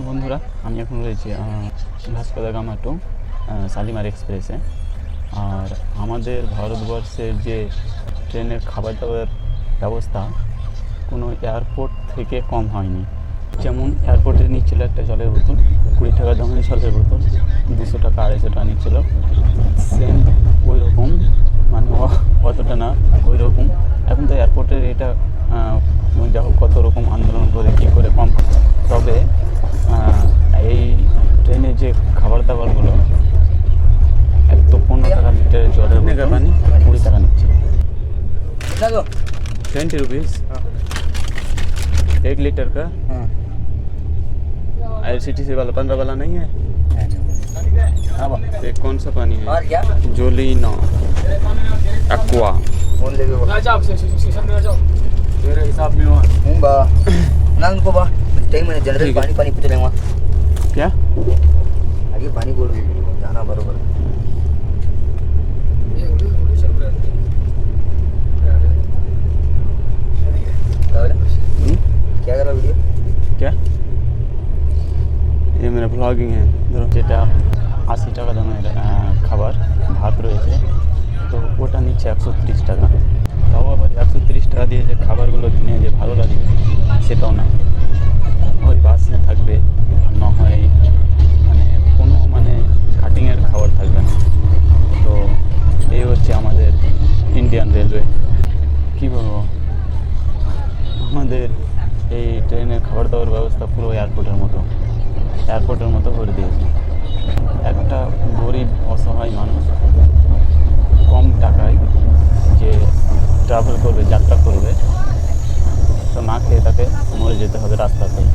বন্ধুরা, আমি এখন রয়েছি ভাস্কো দা গামা টু শালিমার এক্সপ্রেসে। আর আমাদের ভারতবর্ষের যে ট্রেনের খাবার দাবার ব্যবস্থা কোনো এয়ারপোর্ট থেকে কম হয়নি। যেমন এয়ারপোর্টে নিচ্ছিল একটা জলের বোতল 20 টাকা দামের জলের বোতল 200 টাকা 250 টাকা নিচ্ছিল, সেম ওই রকম, মানে অতটা না, ওই রকম। এখন তো এয়ারপোর্টের এটা যা হোক কত রকম আন্দোলন করে কী করে কম, তবে এই ট্রেনে যে খাবার দাবারগুলো এক তো 15 টাকা লিটারের জলের পানি 20 টাকা নিচ্ছে। 20 रुपीज़ 1 लीटर का। IRCTC वाला 15 वाला नहीं है। ये कौन सा पानी है? जोलिनो एक्वा। मेरे हिसाब में नंग को बा टाइम में जनरल पानी पानी पूछ रहे वहाँ क्या आगे पानी बोल जाना बरोबर। क्या कर रहा वीडियो? क्या ये मेरा ब्लॉगिंग है। যেটা 80 টাকা দামের খাবার ভাত রয়েছে, তো ওটা নিচ্ছে 130 টাকা। তাও আবার 130 টাকা দিয়ে যে খাবারগুলো কিনে যে ভালো লাগে সেটাও না, ওই বাসে থাকবে আর না হয় মানে কোনো কাটিংয়ের খাবার থাকবে না। তো এই হচ্ছে আমাদের ইন্ডিয়ান রেলওয়ে। কী বলবো, আমাদের এই ট্রেনের খাবার দাবার ব্যবস্থা পুরো এয়ারপোর্টের মতো করে দিয়েছে। একটা গরিব অসহায় মানুষ কম টাকায় যে ট্রাভেল করবে, যাত্রা করবে, তো না খেয়ে তাকে মরে যেতে হবে রাস্তাতেই।